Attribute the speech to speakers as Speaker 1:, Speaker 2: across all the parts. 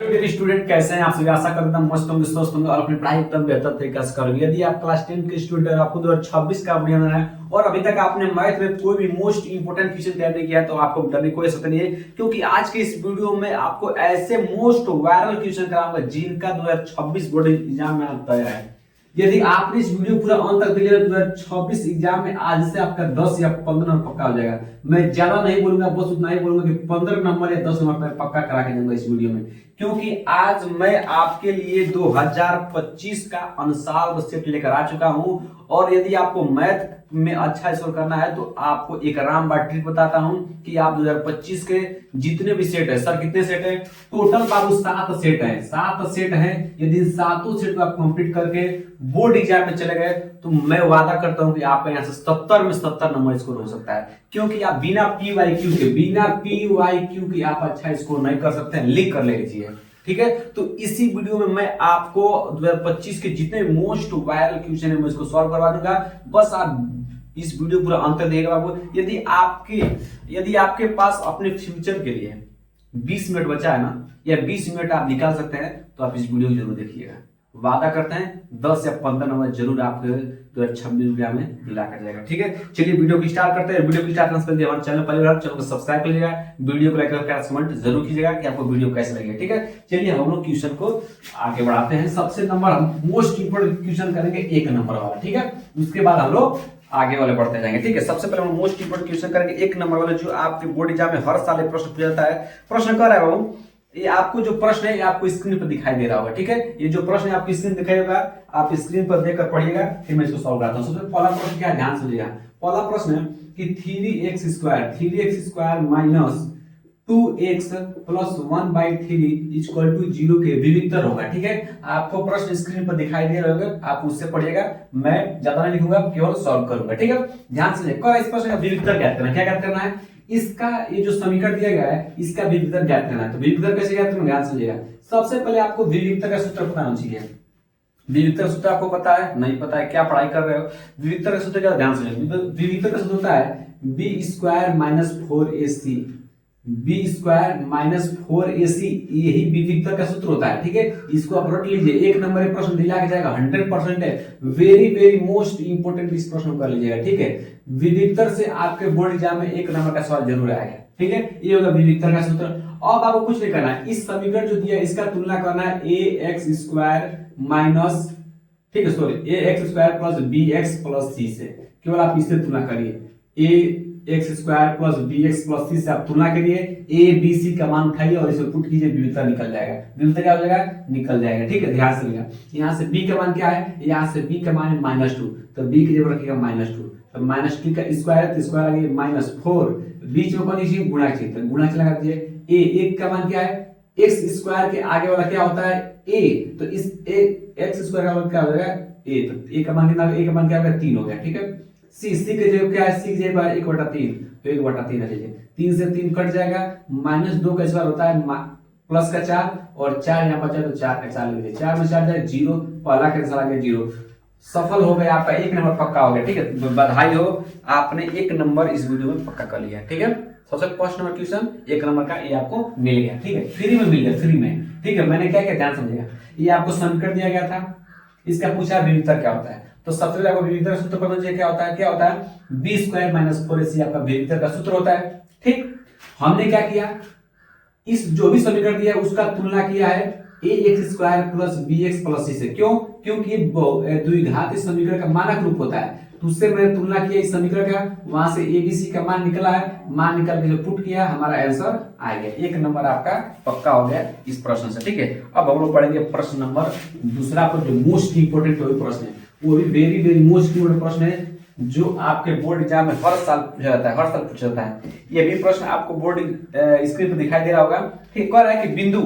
Speaker 1: मेरे स्टूडेंट कैसे हैं आप सभी। आशा करता हूं मस्त होंगे, स्वस्थ होंगे और अपनी पढ़ाई एकदम बेहतर तरीके से करोगे। यदि आप क्लास 10 के स्टूडेंट हैं, आपको 2026 का अपडेट है और अभी तक आपने मैथ में कोई भी मोस्ट इंपोर्टेंट क्वेश्चन तैयार नहीं किया है तो आपको डरने की कोई जरूरत नहीं है, क्योंकि आज के इस वीडियो में आपको ऐसे मोस्ट वायरल क्वेश्चन कराऊंगा जिनका 2026 बोर्ड एग्जाम में तैयार है। यदि आपने इस वीडियो पूरा अंत तक देखा तो 2026 एग्जाम में आज से आपका 10 या 15 नंबर पक्का हो जाएगा। मैं ज्यादा नहीं बोलूंगा, बस उतना ही बोलूंगा कि 15 नंबर या 10 नंबर पर पक्का करा के दूंगा इस वीडियो में, क्योंकि आज मैं आपके लिए 2025 का अनुसार सेट लेकर आ चुका हूं। और यदि आपको मैथ में अच्छा स्कोर करना है तो आपको एक रामबाण ट्रिक बताता हूं कि आप 2025 के जितने भी सेट है, सर कितने सेट है टोटल बाबू 7 सेट है, 7 सेट है। यदि 7 सेट को आप कंप्लीट करके बोर्ड एग्जाम में चले गए तो मैं वादा करता हूं कि आपका यहाँ से 70 में 70 नंबर स्कोर हो सकता है, क्योंकि आप बिना पीवाईक्यू के आप अच्छा स्कोर नहीं कर सकते हैं। लिख कर ले लीजिए, ठीक है। तो इसी वीडियो में मैं आपको 2025 के जितने मोस्ट वायरल क्वेश्चन है मैं इसको सॉल्व करवा दूंगा। बस आप इस वीडियो पूरा अंत तक देखिएगा बाबू। यदि आपके पास अपने फ्यूचर के लिए 20 मिनट बचा है ना, या 20 मिनट आप निकाल सकते हैं तो आप इस वीडियो को जरूर देखिएगा। वादा करते हैं 10 या 15 नंबर जरूर आपके 2026 में दिला कर जाएगा, ठीक है। चलिए वीडियो को स्टार्ट करते हैं। वीडियो को स्टार्ट करने से पहले हमारे चैनल पर चैनल को सब्सक्राइब कर लीजिएगा, वीडियो को लाइक करके कमेंट जरूर कीजिएगा कि आपको वीडियो कैसे लगे, ठीक है। चलिए हम लोग क्वेश्चन को आगे बढ़ाते हैं। सबसे नंबर मोस्ट इंपोर्टेंट क्वेश्चन करेंगे 1 नंबर वाला, ठीक है। उसके बाद हम लोग आगे वाले बढ़ते जाएंगे, ठीक है। सबसे पहले हम मोस्ट इंपोर्टेंट क्वेश्चन करेंगे 1 नंबर वाला, जो आपके बोर्ड एग्जाम में हर साल एक प्रश्न पूछा जाता है। प्रश्न कर रहा हूं, ये आपको जो प्रश्न है ये आपको स्क्रीन पर दिखाई दे रहा होगा, ठीक है। ये जो प्रश्न है आपकी स्क्रीन दिखाई होगा, आप स्क्रीन पर देखकर पढ़िएगा, फिर मैं इसको सॉल्व कराता हूं। सबसे पहला प्रश्न क्या है, ध्यान से सुनिएगा। पहला प्रश्न है कि 3x² minus 2x plus 1/3 equal to 0 के विविधतर होगा, ठीक है। आपको प्रश्न स्क्रीन पर दिखाई दे रहा होगा, आप उससे पढ़िएगा, मैं ज्यादा नहीं लिखूंगा, केवल सॉल्व करूंगा, ठीक है। ध्यान से देखो, इस प्रश्न का विविधतर ज्ञात करना है। क्या ज्ञात करना है? इसका ये जो समीकरण दिया गया है इसका विविधतर ज्ञात करना है। तो विविधतर कैसे ज्ञात करना, ध्यान समझिएगा। सबसे पहले आपको विविधतर का सूत्र पता होना चाहिए। विविधतर सूत्र आपको पता है? नहीं पता है, क्या पढ़ाई कर रहे हो? विविधतर का सूत्र क्या, ध्यान समझिए। विविधतर का सूत्र होता है b² minus 4ac, b² minus 4ac, यही विविधतर का सूत्र होता है, ठीक है। इसको आप रट लीजिए, 1 नंबर प्रश्न दिला के जाएगा, 100% है। वेरी वेरी मोस्ट इंपोर्टेंट इस प्रश्न को कर लीजिएगा, ठीक है। विविधतर से आपके बोर्ड एग्जाम में 1 नंबर का सवाल जरूर आएगा, ठीक है। ये होगा विविधतर का सूत्र। अब आपको कुछ नहीं करना है, इस समीकरण जो दिया है इसका तुलना करना है ax² माइनस, ठीक है, sorry, ax² plus bx plus c से। केवल आप इससे तुलना करिए, ax² plus bx plus c से आप तुलना करिए, a b c का मान उठाइए और इसे पुट कीजिए, विविधतर निकल जाएगा। विविधतर क्या हो जाएगा? निकल जाएगा, ठीक है। ध्यान से लिखिएगा, यहाँ से b का मान क्या है, यहाँ से b का मान है -2, तो b की जगह रखिएगा -2, तो -2 का स्क्वायर है तो स्क्वायर आ गया -4, बीच में कौन लीजिए गुणा कीजिए, तो गुणा से लगा दीजिए। a 1 का मान क्या है, x² के आगे वाला क्या होता है a, तो इस x² का मान क्या हो जाएगा a, तो a का मान कितना, a का मान क्या हो गया 3 हो गया, ठीक है। c के जगह क्या है, c की जगह 1/3, तो 1/3 आ लीजिए, 3 से 3 कट जाएगा, -2 का स्क्वायर होता है प्लस का 4 और 4 यहाँ बचा तो 4 का 4 लीजिए, 4 में 4 जाए 0, पहला कैंसिल आ गया 0। सफल हो गया, आपका 1 नंबर पक्का हो गया, ठीक है। बधाई हो, आपने 1 नंबर इस वीडियो में पक्का कर लिया, ठीक है। सबसे फर्स्ट नंबर क्वेश्चन 1 नंबर का ये आपको मिल गया, ठीक है। फ्री में मिल गया, फ्री में, ठीक है। मैंने क्या किया ध्यान समझिएगा, ये आपको समीकरण दिया गया था, इसका पूछा विविधतर क्या होता है, तो सबसे पहले आपको विविधतर सूत्र पता चाहिए क्या होता है। क्या होता है? b² माइनस 4ac आपका विविधतर का सूत्र होता है, ठीक। हमने क्या किया, इस जो भी समीकरण दिया है उसका तुलना किया है ax² plus bx plus c से। क्यों? क्योंकि द्विघात इस समीकरण का मानक रूप होता है, तो उससे मैंने तुलना किया इस समीकरण का, वहां से abc का मान निकला है, मान निकल के जो पुट किया हमारा आंसर आ गया। 1 नंबर आपका पक्का हो गया इस प्रश्न से, ठीक है। अब हम लोग पढ़ेंगे प्रश्न नंबर दूसरा पर, जो मोस्ट इंपोर्टेंट प्रश्न है, वो भी वेरी वेरी मोस्ट इंपोर्टेंट प्रश्न है, जो आपके बोर्ड एग्जाम में हर साल पूछा जाता है, हर साल पूछा जाता है। ये भी प्रश्न आपको बोर्ड स्क्रीन पर दिखाई दे रहा होगा, ठीक। कह रहा है कि एक बिंदु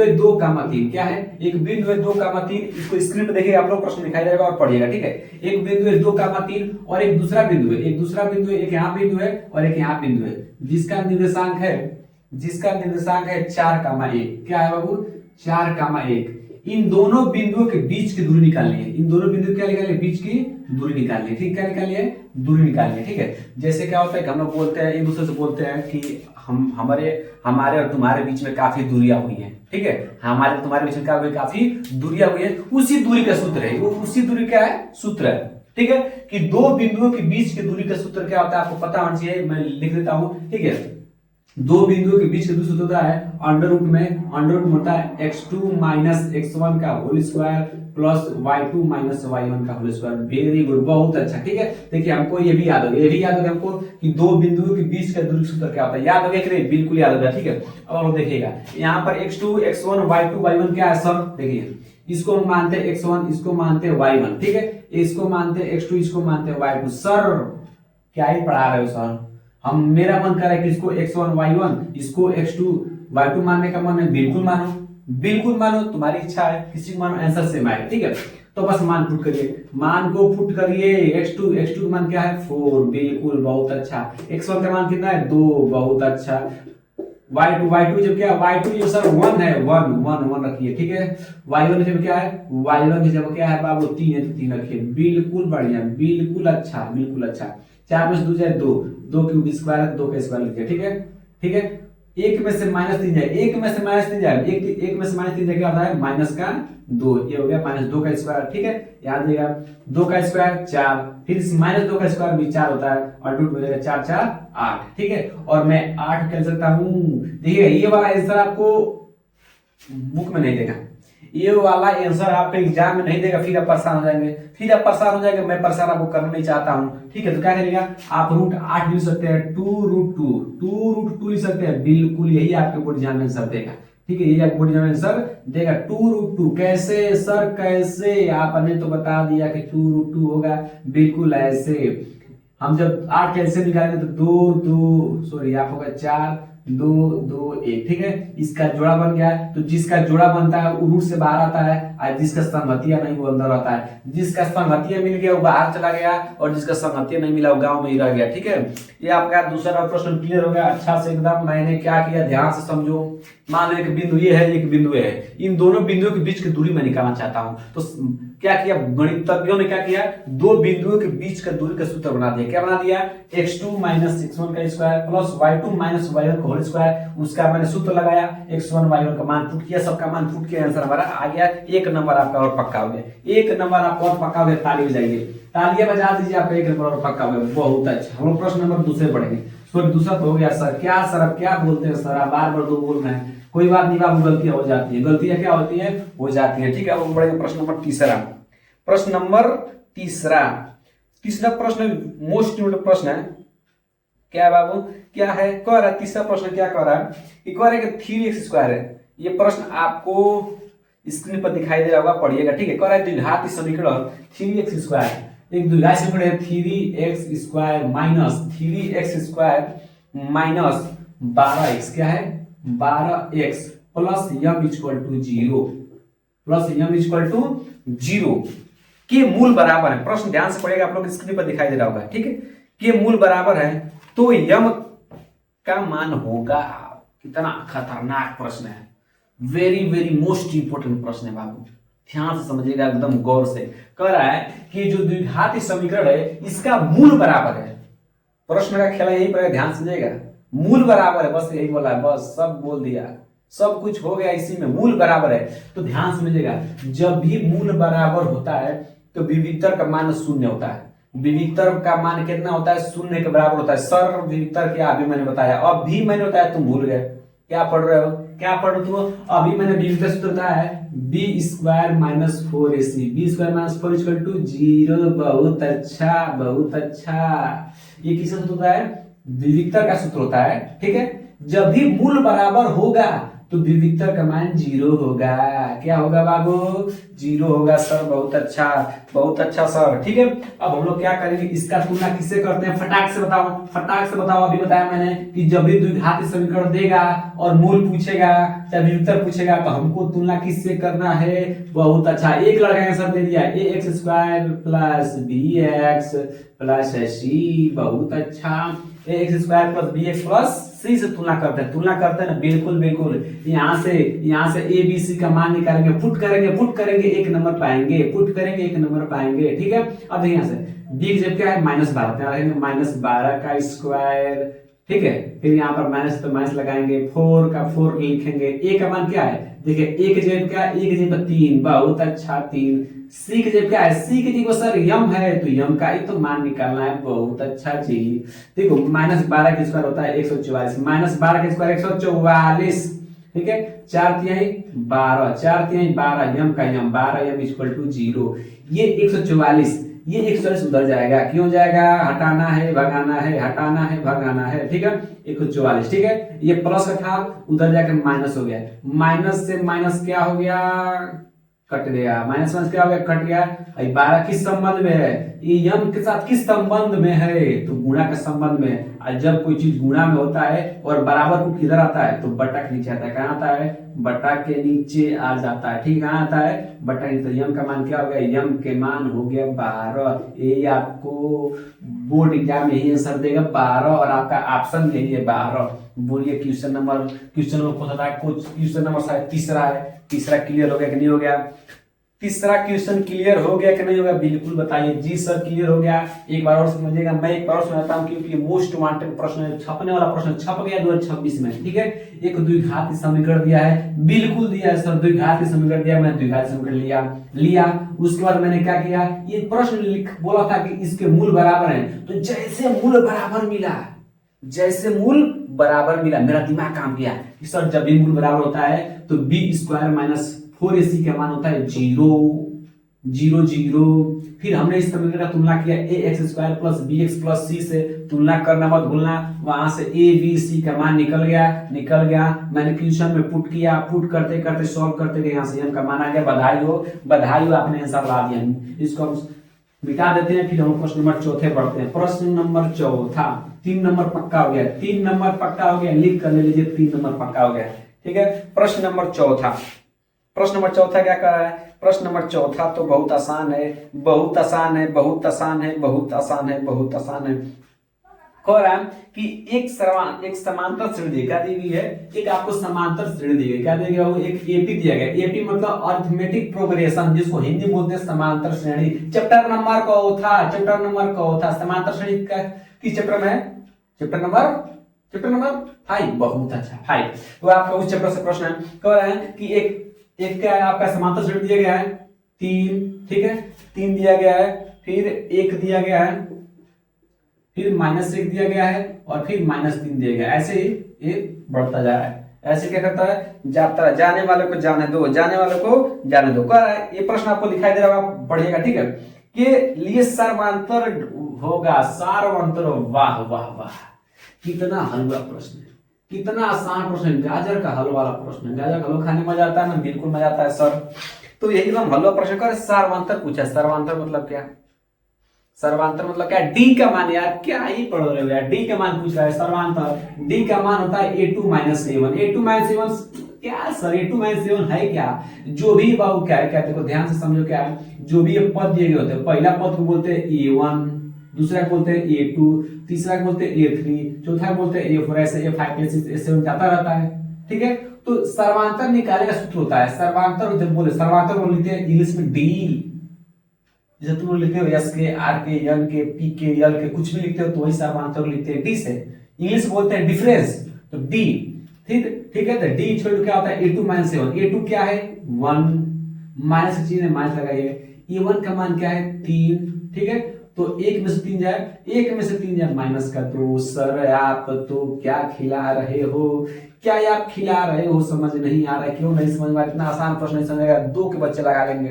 Speaker 1: है 2, 3, क्या है, एक बिंदु है 2, 3, इसको स्क्रीन पे देखिए आप लोग, प्रश्न दिखाई देगा और पढ़िएगा, ठीक है। एक बिंदु है 2, 3 और एक दूसरा बिंदु है, एक यहाँ बिंदु है और एक यहाँ बिंदु है, जिसका निर्देशांक है 4, 1। क्या है बाबू? 4, 1। इन दोनों बिंदुओं के बीच की दूरी निकालनी है। इन दोनों बिंदु क्या निकालनी है? बीच की दूरी निकालनी है। ठीक, क्या निकालनी है? दूरी निकालनी है। ठीक है, जैसे क्या होता है कि हम लोग बोलते हैं, एक दूसरे से बोलते हैं कि हमारे और तुम्हारे बीच में काफी दूरियां हुई हैं। ठीक है, हमारे और तुम्हारे बीच में क्या हुई? काफी दूरियां हुई है। उसी दूरी का सूत्र है वो, उसी दूरी क्या है? सूत्र है। ठीक है, कि दो बिंदुओं के बीच की दूरी का सूत्र क्या होता है आपको पता होना चाहिए, मैं लिख देता हूं। ठीक है, दो बिंदुओं के बीच का दूरी सूत्र होता है अंडर रूट में होता है x2 माइनस x1 का whole square plus y2 minus y1 का होल स्क्वायर। वेरी गुड, बहुत अच्छा। ठीक है, देखिए हमको ये भी याद हो गया हमको कि दो बिंदुओं के बीच का दूरी सूत्र क्या होता है। याद हो गया कि नहीं? बिल्कुल याद हो गया। ठीक है, अब आप देखिएगा यहाँ पर x2 x1 y2 y1 क्या है सर? देखिए इसको हम मानते हैं x1, इसको मानते हैं y1। ठीक है, इसको मानते हैं x2, इसको मानते हैं y2। सर क्या ही पढ़ा रहे हो सर? हम मेरा मन कर रहा है कि इसको x1 y1, इसको x2 y2 मानने का मन है। बिल्कुल मानो, बिल्कुल मानो, तुम्हारी इच्छा है, किसी को मानो, आंसर सेम आएगा। ठीक है, तो बस मान पुट करिए, मान को पुट करिए। x2 का मान क्या है? 4। बिल्कुल, बहुत अच्छा। x1 का मान कितना है? 2। बहुत अच्छा। y2 जब क्या? y2 जो सर 1 है, 1 रखिए। ठीक है, y1 जब क्या है? y1 जब क्या है बाबू? 3 है तो 3 रखिए। बिल्कुल बढ़िया, बिल्कुल अच्छा, बिल्कुल अच्छा। 4 में से 2 जाए 2, 2 क्यूब स्क्वायर, 2 का स्क्वायर लिखिए। ठीक है, ठीक है, एक में से -3 जाए, एक में से -3 जाए, एक में से -3 जाए क्या होता है? माइनस का 2। ये हो गया -2 का स्क्वायर। ठीक है, याद रखिएगा 2 का स्क्वायर 4, फिर -2 का स्क्वायर भी 4 होता है और रूट में 4 4 8। ठीक है, और मैं 8 कर सकता हूं। देखिए ये वाला आंसर आपको बुक में नहीं देगा, ये वाला आंसर आपके एग्जाम में नहीं देगा, फिर आप परेशान हो जाएंगे, मैं परेशान आपको करना नहीं चाहता हूं। ठीक है, तो क्या करेगा आप? √8 लिख सकते हैं, 2√2 लिख सकते हैं। बिल्कुल यही आपके बोर्ड एग्जाम में आंसर देगा। ठीक है, यही आपको बोर्ड एग्जाम में आंसर देगा। 2√2 कैसे सर? कैसे? आपने तो बता दिया कि 2√2 होगा। बिल्कुल ऐसे। हम जब 8 कैसे निकालेंगे तो 2 आप होगा 4 2 2 1। ठीक है, इसका जोड़ा बन गया। तो जिसका जोड़ा बनता है वो रूट से बाहर आता है और जिसका संगतिया नहीं वो अंदर आता है। जिसका संगतिया मिल गया वो बाहर चला गया और जिसका संगतिया नहीं मिला वो गांव में ही रह गया। ठीक है, ये आपका दूसरा प्रश्न क्लियर हो गया अच्छा से एकदम। मैंने क्या किया ध्यान से समझो। मान लो एक बिंदु ये है, एक बिंदु ये है, इन दोनों बिंदुओं के बीच की दूरी मैं निकालना चाहता हूं। तो क्या किया गणितज्ञों ने? क्या किया? दो बिंदुओं के बीच का दूरी का सूत्र बना दिया। क्या बना दिया? x2 माइनस x1 का square plus y2 minus y1 का होल स्क्वायर। उसका मैंने सूत्र लगाया, x1 y1 का मान पुट किया, सबका मान पुट किया, आंसर हमारा आ गया। एक नंबर आपका और पक्का हो गया, एक नंबर आपका और पक्का हो गया। ताली बजाइए, तालियां बजा दीजिए, आपका एक नंबर और पक्का हो गया। बहुत अच्छा। हम लोग प्रश्न नंबर दूसरे पढ़ेंगे। सॉरी दूसरा तो हो गया सर। क्या सर अब क्या बोलते हैं सर? आप बार बार दो बोल रहे हैं, कोई बात नहीं बाबू, गलतियां हो जाती है, गलतियां क्या होती है? हो जाती है। ठीक है, अब हम बढ़ेंगे प्रश्न नंबर तीसरा। प्रश्न नंबर तीसरा प्रश्न मोस्ट इम्पोर्टेंट प्रश्न है। क्या है बाबू? क्या है? कह रहा है तीसरा प्रश्न क्या कह रहा है? ये कह रहा है कि 3x² है। ये प्रश्न आपको स्क्रीन पर दिखाई दे रहा होगा, पढ़िएगा। ठीक है, कह रहा है द्विघात समीकरण 3x², एक द्विघात समीकरण है 3x² माइनस 12x। क्या है? 12x plus m equal to 0 के मूल बराबर है। प्रश्न ध्यान से पढ़िएगा, आप लोग स्क्रीन पर दिखाई दे रहा होगा। ठीक है, के मूल बराबर है तो यम का मान होगा। कितना खतरनाक प्रश्न है, वेरी वेरी मोस्ट इंपोर्टेंट प्रश्न है बाबू, ध्यान से समझिएगा एकदम गौर से। कह रहा है कि जो द्विघात समीकरण है इसका मूल बराबर है। प्रश्न का खेला यही पर, ध्यान समझिएगा। मूल बराबर है, बस यही बोला है, बस सब बोल दिया, सब कुछ हो गया इसी में। मूल बराबर है तो ध्यान समझिएगा, जब भी मूल बराबर होता है तो विविक्तर का मान 0 होता है। विविक्तर का मान कितना होता है? 0 के बराबर होता है। सर विविक्तर क्या अभी मैंने बताया, अब भी मैंने बताया, तुम भूल गए। क्या पढ़ रहे हो? क्या पढ़ रहे हो? अभी मैंने विविक्तर सूत्र बताया है b² minus 4ac, b² minus 4 equal to 0। बहुत अच्छा, बहुत अच्छा। ये किसका सूत्र होता है? विविक्तर का सूत्र होता है। ठीक है, जब भी मूल बराबर होगा तो विविक्तर का मान 0 होगा। क्या होगा बाबू? 0 होगा सर। बहुत अच्छा, बहुत अच्छा सर। ठीक है, अब हम लोग क्या करेंगे, इसका तुलना किससे करते हैं? फटाक से बताओ, फटाक से बताओ। अभी बताया मैंने कि जब भी द्विघात समीकरण देगा और मूल पूछेगा चाहे विविक्तर पूछेगा तो हमको तुलना किससे करना है? बहुत अच्छा। एक लड़का आंसर दे दिया, ax² plus bx plus c। बहुत अच्छा, ax² प्लस bx प्लस सी से तुलना करते हैं ना, बिल्कुल बिल्कुल। यहाँ से ए बी सी का मान निकालेंगे, पुट करेंगे एक नंबर पाएंगे, ठीक है। अब यहाँ से बी जब क्या है -12, -12 का स्क्वायर, ठीक है। फिर यहाँ पर माइनस तो माइनस लगाएंगे, 4 का 4 लिखेंगे। ए का मान क्या है, देखिए ए के जगह क्या है, ए के जगह 3, बहुत अच्छा 3। सी के जगह क्या है, सी के जगह सर यम है, तो यम का ही तो मान निकालना है, बहुत अच्छा चीज। देखो -12 का स्क्वायर होता है 144, -12 का स्क्वायर 144, ठीक है। 4 तिहाई 12, यम का यम 12, यम इक्वल टू 0। ये 144, ये 144 उधर जाएगा, क्यों जाएगा, हटाना है भगाना है, ठीक है। 144, ठीक है। ये प्लस का था, उधर जाकर माइनस हो गया, माइनस से माइनस क्या हो गया, कट गया, माइनस माइनस क्या हो गया, कट गया। 12 किस संबंध में है, ये यम के साथ किस संबंध में है, तो गुणा के संबंध में। और जब कोई चीज गुणा में होता है और बराबर को किधर आता है, तो बटा के नीचे आता है, कहाँ आता है, बटा के नीचे आ जाता है, ठीक, कहाँ आता है, बटा। तो यम का मान क्या हो गया, यम के मान हो गया 12। ये आपको बोर्ड एग्जाम में यही आंसर देगा 12, और आपका ऑप्शन यही है 12। बोलिए क्वेश्चन नंबर कौन सा था, कुछ क्वेश्चन नंबर शायद तीसरा क्लियर हो गया कि नहीं हो गया, तीसरा क्वेश्चन क्लियर हो गया कि नहीं हो गया, बिल्कुल बताइए जी सर क्लियर हो गया। एक बार और समझिएगा, मैं एक बार और सुनाता हूं, क्योंकि मोस्ट वांटेड प्रश्न छपने वाला प्रश्न छप गया 2026 में, ठीक है। एक द्विघात समीकरण दिया है, बिल्कुल दिया है सर, द्विघात समीकरण दिया, मैंने द्विघात समीकरण लिया। उसके बाद मैंने क्या किया, ये प्रश्न बोला था कि इसके मूल बराबर हैं, तो जैसे मूल बराबर मिला मेरा दिमाग काम किया कि सर जब भी मूल बराबर होता है तो बी स्क्वायर माइनस 4ac का मान होता है 0 0 0। फिर हमने इस समीकरण का तुलना किया ax square plus bx plus c से, तुलना करना मत भूलना। वहां से a b c का मान निकल गया। मैंने क्वेश्चन में पुट किया, पुट करते करते सॉल्व करते गए, यहाँ से m का मान आ गया। बधाई हो आपने आंसर ला दिया। इसको हम मिटा देते हैं, फिर हम प्रश्न नंबर चौथे पढ़ते हैं। प्रश्न नंबर चौथा, 3 नंबर पक्का हो गया, लिख कर ले लीजिए, 3 नंबर पक्का हो गया, ठीक है। प्रश्न नंबर चौथा क्या कर रहा है, प्रश्न नंबर चौथा तो बहुत आसान है। कह रहा है कि एक समांतर श्रेणी दी गई है, एक आपको समांतर श्रेणी दी गई, क्या दी गई, एक एपी दिया गया। एपी मतलब अरिथमेटिक प्रोग्रेशन, जिसको हिंदी बोलते हैं समांतर श्रेणी। चैप्टर नंबर चौथा समांतर श्रेणी का किस चैप्टर में है, चैप्टर नंबर 5, बहुत अच्छा 5। तो आपका उस चैप्टर से प्रश्न है, कह रहा है कि एक क्या है, आपका समांतर श्रेणी दिया गया है 3, ठीक है, 3 दिया गया है, फिर 1 दिया गया है, फिर -1 दिया गया है, और फिर -3 दिया गया है। ऐसे ही ये बढ़ता जा रहा है। ऐसे क्या करता है, जाता है, जाने वाले को जाने दो। कह रहा है, ये प्रश्न आपको दिखाई दे रहा होगा, पढ़िएगा, ठीक है। के लिए सर्वांतर होगा, सार्वंतर, वाह वाह वाह, कितना हलवा प्रश्न है, कितना आसान प्रश्न है। गाजर का हलवा वाला प्रश्न है। गाजर का हलवा खाने मजा आता है ना, बिल्कुल मजा आता है सर। तो यही एकदम हलवा प्रश्न कर, सार्वंतर पूछा। सार्वंतर मतलब क्या, डी का मान, यार क्या ही पढ़ रहे हो यार, डी का मान पूछ रहा है सर्वांतर। डी का मान होता है a2 - a1। a2 - a1 क्या सर, a2 - a1 है क्या, जो भी बाबू क्या है, कहते को ध्यान से समझो, क्या है, जो भी पद दिए गए होते हैं, पहला पद को बोलते हैं a1, दूसरा को बोलते हैं a2, तीसरा को बोलते हैं a3, चौथा को बोलते हैं a4, ऐसे a5 a6 a7 जाता रहता है, ठीक है। तो सर्वांतर निकालने का सूत्र होता है, सर्वांतर बोल लिखते हैं इंग्लिश में डी। जैसे तुम लिखते हो एस के, आर के, एल के, पी के, एल के, कुछ भी लिखते हो तो वही सर्वांतर लिखते हैं डी से। इंग्लिश बोलते हैं डिफरेंस, तो डी, ठीक है। तो डी छोड़ क्या होता है, a2 - a1। a2 क्या है 1, माइनस चीज है, माइनस लगाइए। a1 का मान क्या है 3, ठीक है। तो 1 में से 3 जाए माइनस का 2। सर आप तो क्या खिला रहे हो, समझ नहीं आ रहा है, क्यों नहीं समझ में, इतना आसान प्रश्न नहीं समझेगा, 2 के बच्चे लगा लेंगे,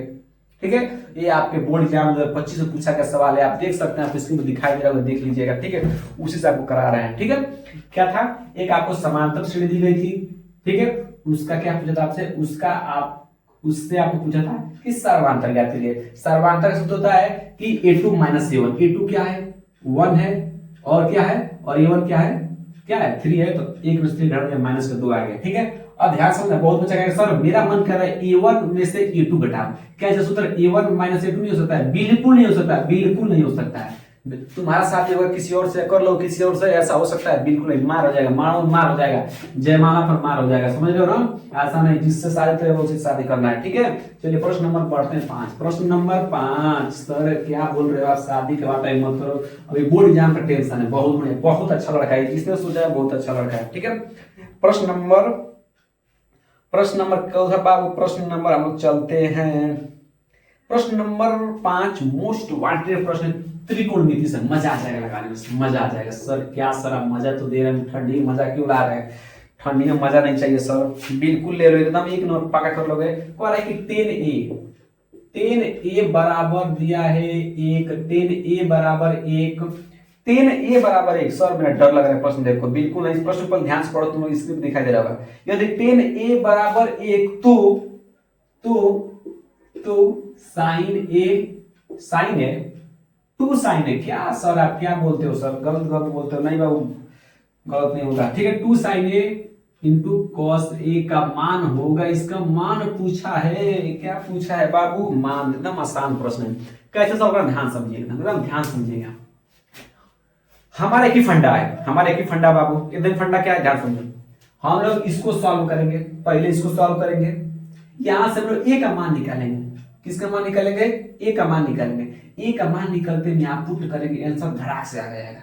Speaker 1: ठीक है। ये आपके बोर्ड एग्जाम 2025 से पूछा गया सवाल है, आप देख सकते हैं, आपको स्क्रीन पर दिखाई दे रहा है, देख लीजिएगा, ठीक है। उसी से आपको करा रहे हैं, ठीक है। क्या था, एक आपको समांतर श्रेणी दी गई थी, ठीक है। उसका क्या पूछा था आपसे, उससे आपको पूछा था कि सर्वांतर ज्ञात कीजिए। सर्वांतर का सूत्र होता है कि a2 - a1। a2 क्या है 1 है, और क्या है, और a1 क्या है 3 है, तो 1 में से 3 घटा दिया, माइनस का 2 आ गया, ठीक है। अब ध्यान समझना, बहुत बच्चा कहेगा सर मेरा मन कर रहा है a1 में से a2 घटा, क्या ऐसा सूत्र a1 - a2 नहीं हो सकता है, बिल्कुल नहीं हो सकता है। तुम्हारा शादी होगा किसी और से, कर लो किसी और से, ऐसा हो सकता है? बिल्कुल नहीं, मार हो जाएगा, मारो मार हो जाएगा, जयमाला पर मार हो जाएगा, समझ रहे हो ना? ऐसा नहीं, जिससे शादी करे वो उससे शादी करना है, ठीक है। चलिए प्रश्न नंबर पढ़ते हैं 5। प्रश्न नंबर 5, सर क्या बोल रहे हो आप, शादी के बाद टाइम मत करो, अभी बोर्ड एग्जाम का टेंशन है। बहुत बढ़िया, बहुत अच्छा लड़का है, जिसने सोचा है बहुत अच्छा लड़का है, ठीक है। प्रश्न नंबर कौन सा बाबू? प्रश्न नंबर हम लोग चलते हैं, प्रश्न नंबर 5 मोस्ट वांटेड प्रश्न, त्रिकोणमिति से। मजा आ जाएगा लगाने में, मजा आ जाएगा। सर क्या सर आप मजा तो दे रहे हैं, ठंडी में मजा क्यों ला रहे हैं? ठंडी में मजा नहीं चाहिए सर, बिल्कुल ले लो, एकदम एक नंबर पक्का कर लोगे। कह रहा है कि 10a बराबर दिया है 1, 10a बराबर 1, 10a बराबर 1। सर मेरा डर लग रहा है प्रश्न देखो, बिल्कुल नहीं, इस प्रश्न पर ध्यान से पढ़ो, तुम लोग स्क्रिप्ट दिखाई दे रहा होगा। यदि 10a बराबर 1 तो साइन ए 2 साइन ए, क्या सर आप क्या बोलते हो सर, गलत बोलते हो। नहीं बाबू गलत नहीं होगा, ठीक है। 2 sign A into cos A का मान होगा, इसका मान पूछा है, क्या पूछा है बाबू? मान। एकदम आसान प्रश्न है, कैसे सॉल्व करना ध्यान समझिएगा, एकदम ध्यान समझिएगा। हमारे की फंडा है, हमारे की फंडा बाबू, एकदम फंडा क्या है ध्यान समझो। हम लोग इसको सॉल्व करेंगे, पहले इसको सॉल्व करेंगे, यहां से हम लोग ए का मान निकालेंगे। किसका मान निकालेंगे? ए का मान निकालेंगे। ए का मान निकलते में आप पुट करेंगे, आंसर धड़ाक से आ जाएगा,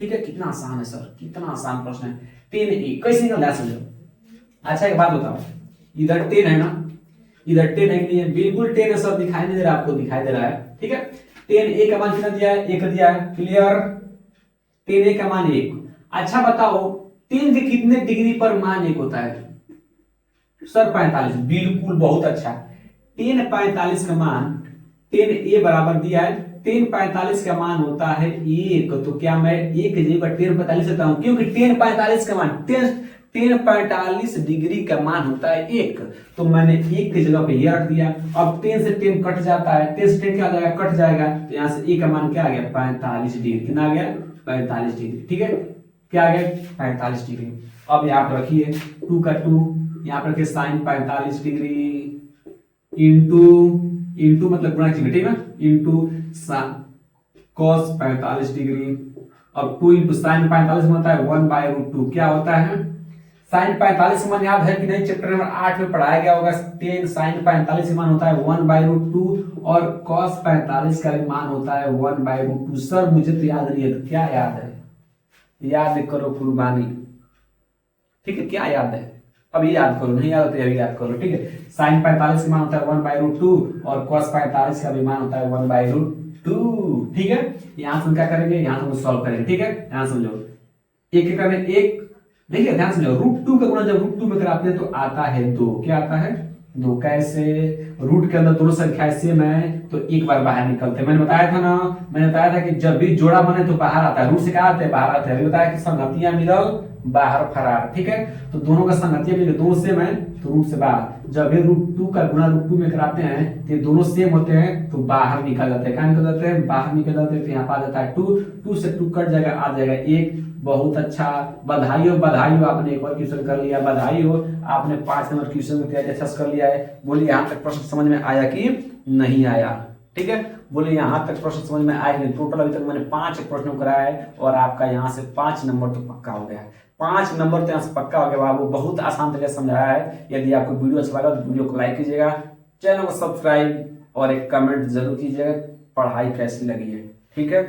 Speaker 1: ठीक है। कितना आसान है सर, कितना आसान प्रश्न है। 10a कैसे निकल रहा है समझो। अच्छा एक बात बताओ, इधर 10 है ना, इधर 10 है कि नहीं? बिल्कुल 10 है सर, दिखाई नहीं दे रहा आपको? दिखाई दे रहा है, ठीक है। 10a का मान कितना दिया है? 1 दिया है, क्लियर। 10a का मान 1। अच्छा बताओ 10 के कितने डिग्री पर मान 1 होता है? सर 45, बिल्कुल बहुत अच्छा। 10 45 का मान, 10a बराबर दिया है, 10 45 का मान होता है 1, तो क्या मैं 1 की जगह 10 45 लेता हूं? क्योंकि 10 45 का मान 10 45 डिग्री का मान होता है 1, तो मैंने 1 की जगह पे ये रख दिया। अब 10 से 10 कट जाता है, 10 से 10 क्या आ जाएगा? कट जाएगा, तो यहां से a का मान क्या आ गया? 45 डिग्री। कितना आ गया? 45 डिग्री, ठीक है। क्या आ गया? 45 डिग्री। अब यहाँ पर रखिए 2 का 2, यहाँ पर रखिए साइन 45 डिग्री इंटू मतलब गुणा कीजिए, ठीक है, इंटू कॉस 45 डिग्री। अब 2 इंटू साइन 45 में होता है 1/√2। क्या होता है? साइन 45 मान याद है कि नहीं? चैप्टर नंबर 8 में पढ़ाया गया होगा। 10 साइन 45 मान होता है 1/√2 और कॉस 45 का मान होता है 1/√2। सर मुझे तो याद नहीं है, तो क्या याद है? याद करो कुर्बानी, ठीक है। क्या याद है? अभी याद करो, नहीं याद होता अभी याद करो, ठीक है। साइन 45 का मान होता है 1/√2 और cos 45 का भी मान होता है 1/√2, ठीक है। यहां से क्या करेंगे? यहां से हम सॉल्व करेंगे, ठीक है। यहां समझो, एक एक करने एक, देखिए ध्यान समझो, √2 का गुणा जब √2 में कराते हैं तो आता है 2। क्या आता है? 2। कैसे? रूट के अंदर दोनों संख्याएं सेम है तो एक बार बाहर निकलते हैं। मैंने बताया था ना, मैंने बताया था कि जब भी जोड़ा बने तो बाहर आता है, रूट से क्या आते हैं? बाहर आते हैं। अभी बताया कि संगतियां मिलल बाहर फरार, ठीक है। तो दोनों का संगतियां मिले, दोनों सेम है तो रूट से बाहर। जब भी √2 का गुणा √2 में कराते हैं तो ये दोनों सेम होते हैं तो बाहर निकल जाते हैं। क्या निकल जाते हैं? बाहर निकल जाते हैं। तो यहाँ पर आ जाता है 2 से 2 कट जाएगा, आ जाएगा 1। बहुत अच्छा, बधाई हो आपने एक और क्वेश्चन कर लिया, बधाई हो आपने 5 नंबर क्वेश्चन की तैयारी अच्छा से कर लिया है। बोलिए यहाँ तक प्रश्न समझ में आया कि नहीं आया? ठीक है, बोलिए यहाँ तक प्रश्न समझ में आया कि नहीं? टोटल अभी तक मैंने 5 प्रश्नों कराया है और आपका यहाँ से 5 नंबर तो पक्का हो गया है। 5 नंबर तो यहाँ से पक्का हो गया बाबू, बहुत आसान तरीके से समझाया है। यदि आपको वीडियो अच्छा लगा तो वीडियो को लाइक कीजिएगा, चैनल को सब्सक्राइब और एक कमेंट जरूर कीजिएगा पढ़ाई कैसी लगी है, ठीक है।